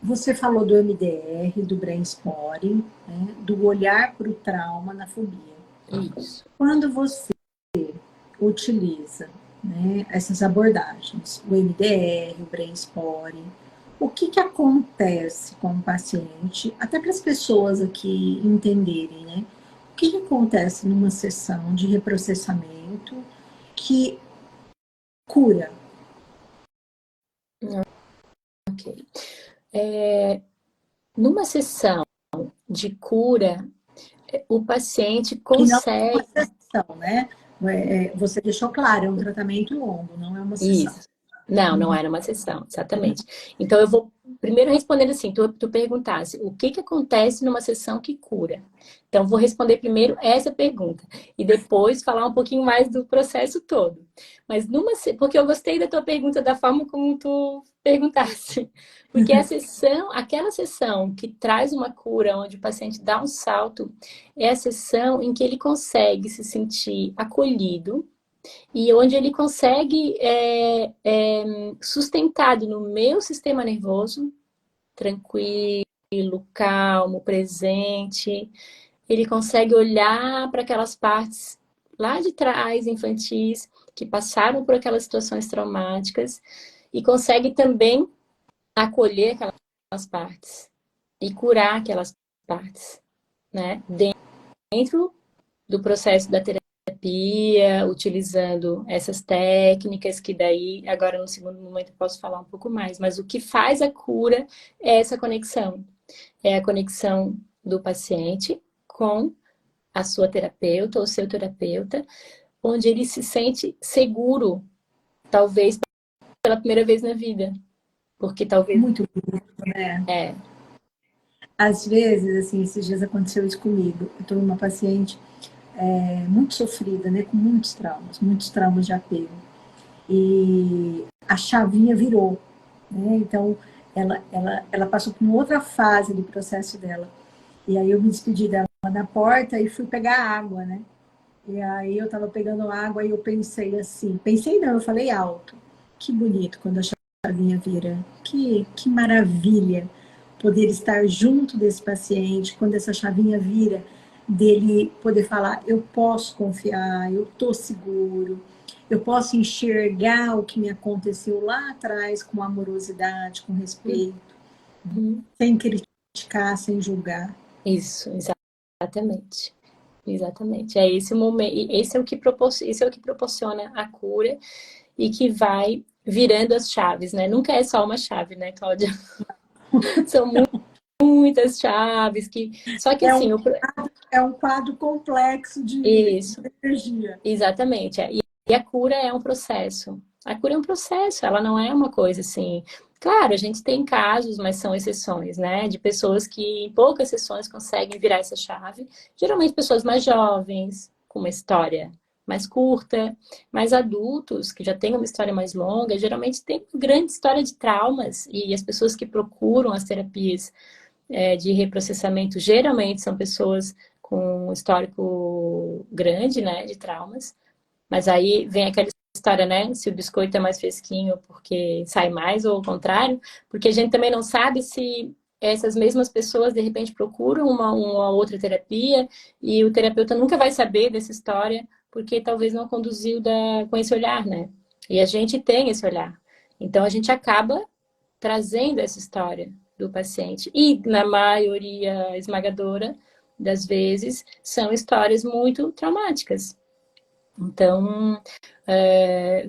Você falou do MDR, do brainstorming, né, do olhar para o trauma na fobia. Isso. Quando você utiliza, né, essas abordagens, o MDR, o brainstorming, o que, que acontece com o paciente, até para as pessoas aqui entenderem, né? O que, que acontece numa sessão de reprocessamento que cura? Ok. Numa sessão de cura, o paciente Que não é uma consegue... sessão, né? Você deixou claro, é um tratamento longo, não é uma sessão. Isso. Não, não era uma sessão, exatamente. Então, eu vou primeiro respondendo assim, tu perguntasse, o que que acontece numa sessão que cura? Então, vou responder primeiro essa pergunta, e depois falar um pouquinho mais do processo todo. Mas porque eu gostei da tua pergunta, da forma como tu perguntasse. Porque a sessão, aquela sessão que traz uma cura, onde o paciente dá um salto, é a sessão em que ele consegue se sentir acolhido, e onde ele consegue, sustentado no meu sistema nervoso, tranquilo, calmo, presente, ele consegue olhar para aquelas partes lá de trás, infantis, que passaram por aquelas situações traumáticas, e consegue também acolher aquelas partes e curar aquelas partes, né? Dentro do processo da terapia, utilizando essas técnicas, que daí, agora no segundo momento eu posso falar um pouco mais, mas o que faz a cura é essa conexão. É a conexão do paciente com a sua terapeuta ou seu terapeuta, onde ele se sente seguro, talvez pela primeira vez na vida, porque talvez Muito bonito, né? é Às vezes, assim, esses dias aconteceu isso comigo. Eu estou uma paciente muito sofrida, né, com muitos traumas de apego. E a chavinha virou, né? Então, ela passou por uma outra fase do processo dela. E aí eu me despedi dela na porta e fui pegar água, né? E aí eu estava pegando água e eu pensei assim, pensei não, eu falei alto. Que bonito quando a chavinha vira. Que maravilha poder estar junto desse paciente, quando essa chavinha vira, dele poder falar, eu posso confiar, eu tô seguro, eu posso enxergar o que me aconteceu lá atrás com amorosidade, com respeito, uhum, sem criticar, sem julgar. isso, exatamente. Exatamente. É esse o momento, esse é o que esse é o que proporciona a cura e que vai virando as chaves, né? Nunca é só uma chave, né, Cláudia? São muitas chaves que. Só que É assim, um, é um quadro complexo de isso, energia. exatamente. E a cura é um processo. A cura é um processo, ela não é uma coisa assim. Claro, a gente tem casos, mas são exceções, né? De pessoas que em poucas sessões conseguem virar essa chave. Geralmente pessoas mais jovens, com uma história mais curta, mais adultos, que já têm uma história mais longa, geralmente tem uma grande história de traumas. E as pessoas que procuram as terapias de reprocessamento geralmente são pessoas com um histórico grande, né, de traumas. Mas aí vem aquela história, né? Se o biscoito é mais fresquinho porque sai mais, ou ao contrário, porque a gente também não sabe se essas mesmas pessoas de repente procuram uma outra terapia e o terapeuta nunca vai saber dessa história porque talvez não conduziu com esse olhar, né? E a gente tem esse olhar. Então a gente acaba trazendo essa história do paciente. E na maioria esmagadora das vezes são histórias muito traumáticas. Então,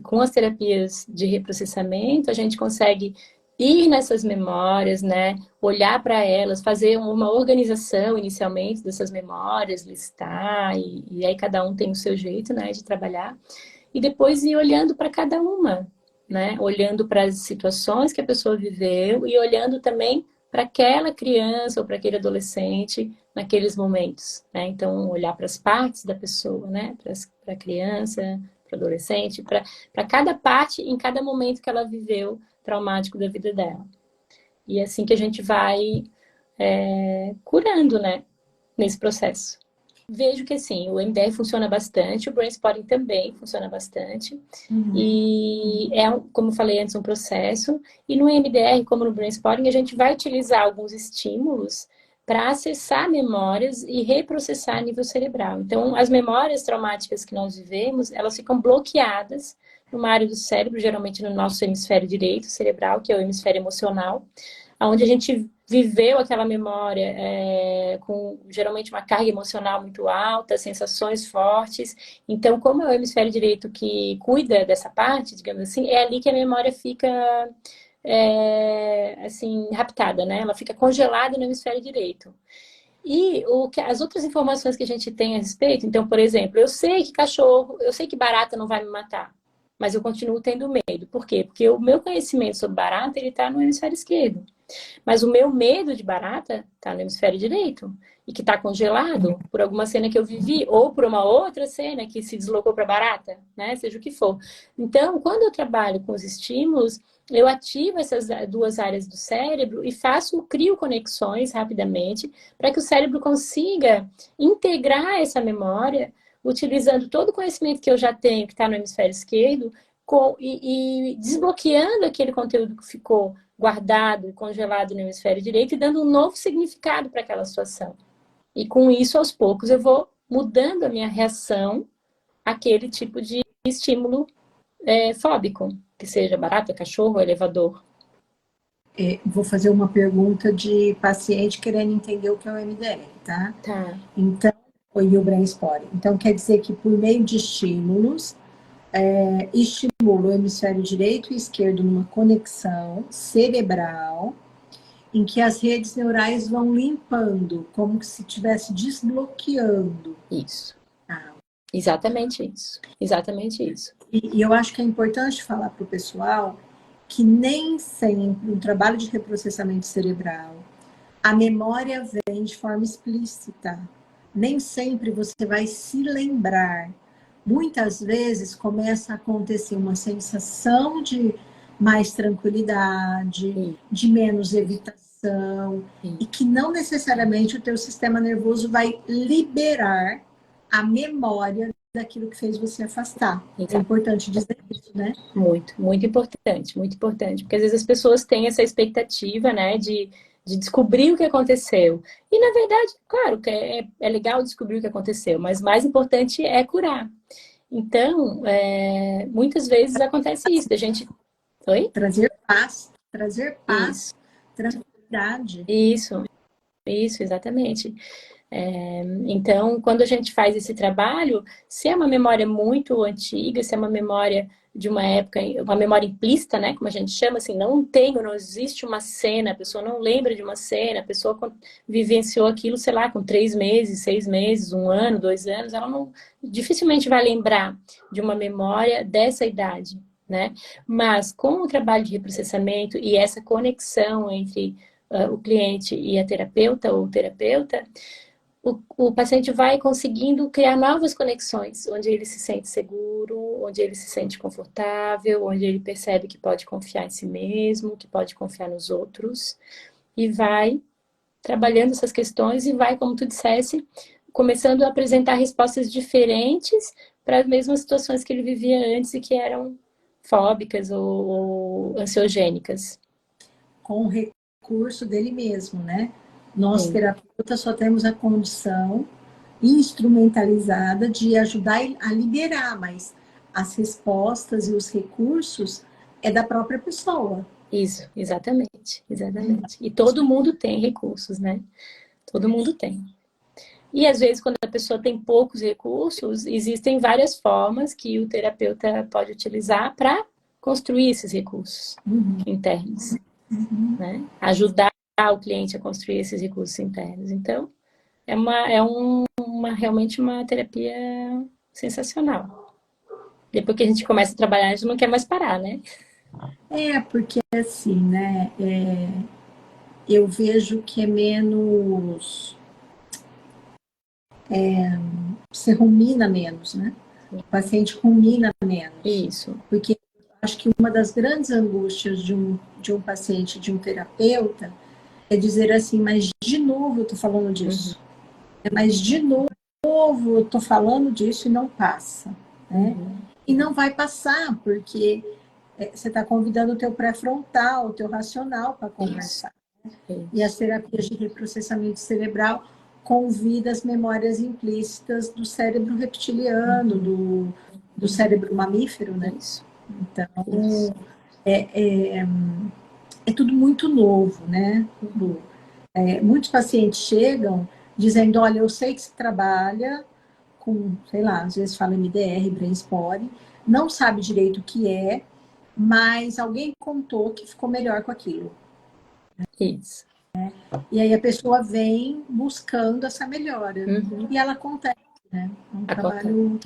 com as terapias de reprocessamento, a gente consegue ir nessas memórias, né? Olhar para elas, fazer uma organização inicialmente dessas memórias, listar, e aí cada um tem o seu jeito, né, de trabalhar, e depois ir olhando para cada uma, né? Olhando para as situações que a pessoa viveu e olhando também para aquela criança ou para aquele adolescente naqueles momentos, né? Então, olhar para as partes da pessoa, né? Para a criança, para o adolescente, para cada parte em cada momento que ela viveu traumático da vida dela. E é assim que a gente vai curando, né? Nesse processo. vejo que assim, o MDR funciona bastante, o Brain Spotting também funciona bastante. E é, como eu falei antes, um processo. E no MDR, como no Brain Spotting, a gente vai utilizar alguns estímulos para acessar memórias e reprocessar a nível cerebral. Então, as memórias traumáticas que nós vivemos, elas ficam bloqueadas numa área do cérebro, geralmente no nosso hemisfério direito cerebral, que é o hemisfério emocional, onde a gente viveu aquela memória com geralmente uma carga emocional muito alta, sensações fortes. Então, como é o hemisfério direito que cuida dessa parte, digamos assim, é ali que a memória fica assim, raptada, né? Ela fica congelada no hemisfério direito. E as outras informações que a gente tem a respeito, então, por exemplo, eu sei que barata não vai me matar, mas eu continuo tendo medo. Por quê? Porque o meu conhecimento sobre barata, ele está no hemisfério esquerdo. Mas o meu medo de barata está no hemisfério direito e que está congelado por alguma cena que eu vivi ou por uma outra cena que se deslocou para barata, né? Seja o que for. Então, quando eu trabalho com os estímulos, eu ativo essas duas áreas do cérebro e crio conexões rapidamente para que o cérebro consiga integrar essa memória utilizando todo o conhecimento que eu já tenho, que está no hemisfério esquerdo, e desbloqueando aquele conteúdo que ficou guardado e congelado no hemisfério direito e dando um novo significado para aquela situação. E com isso, aos poucos, eu vou mudando a minha reação àquele tipo de estímulo fóbico, que seja barata, cachorro, elevador. Vou fazer uma pergunta de paciente querendo entender o que é o MDR, tá? Tá. Então, e o Brain Spotting. Então, quer dizer que por meio de estímulos, estimula o hemisfério direito e esquerdo numa conexão cerebral, em que as redes neurais vão limpando, como se estivesse desbloqueando. Isso. Exatamente isso. Exatamente isso. E eu acho que é importante falar para o pessoal que nem sempre no trabalho de reprocessamento cerebral a memória vem de forma explícita. Nem sempre você vai se lembrar. Muitas vezes começa a acontecer uma sensação de mais tranquilidade, de menos evitação, e que não necessariamente o teu sistema nervoso vai liberar a memória daquilo que fez você afastar. Exato. É importante dizer isso, né? Muito, muito importante, porque às vezes as pessoas têm essa expectativa, né, de descobrir o que aconteceu. E, na verdade, claro que é legal descobrir o que aconteceu, mas mais importante é curar. Então, muitas vezes acontece isso, a gente... Oi? Trazer paz, tranquilidade. Isso, exatamente. Então, quando a gente faz esse trabalho, se é uma memória muito antiga, se é uma memória de uma época, uma memória implícita, né, como a gente chama, assim, não existe uma cena, a pessoa não lembra de uma cena, a pessoa vivenciou aquilo, sei lá, com 3 meses, 6 meses, 1 ano, 2 anos, ela dificilmente vai lembrar de uma memória dessa idade, né? Mas com o trabalho de reprocessamento e essa conexão entre o cliente e a terapeuta ou o terapeuta, o paciente vai conseguindo criar novas conexões, onde ele se sente seguro, onde ele se sente confortável, onde ele percebe que pode confiar em si mesmo, que pode confiar nos outros, e vai trabalhando essas questões e vai, como tu dissesse, começando a apresentar respostas diferentes para as mesmas situações que ele vivia antes e que eram fóbicas ou ansiogênicas. Com o recurso dele mesmo, né? Nós, terapeutas, só temos a condição instrumentalizada de ajudar a liberar, mas as respostas e os recursos é da própria pessoa. Isso, exatamente. E todo mundo tem recursos, né? Todo mundo tem. E às vezes, quando a pessoa tem poucos recursos, existem várias formas que o terapeuta pode utilizar para construir esses recursos internos, né? Ajudar o cliente a construir esses recursos internos. Então, realmente uma terapia sensacional. Depois que a gente começa a trabalhar, a gente não quer mais parar, né? Porque assim, né? Eu vejo que é menos... você rumina menos, né? O paciente rumina menos. Isso. Porque acho que uma das grandes angústias de um paciente, de um terapeuta, é dizer assim, mas de novo eu tô falando disso. Mas de novo novo, eu tô falando disso e não passa, né? E não vai passar, porque você está convidando o teu pré-frontal, o teu racional para conversar. E as terapias de reprocessamento cerebral convidam as memórias implícitas do cérebro reptiliano, do cérebro mamífero, né? Então, é tudo muito novo, né? Muitos pacientes chegam dizendo, olha, eu sei que se trabalha com, sei lá, às vezes fala MDR, Brain Spotting, não sabe direito o que é, mas alguém contou que ficou melhor com aquilo. Isso. E aí a pessoa vem buscando essa melhora. E ela acontece, né? É um trabalho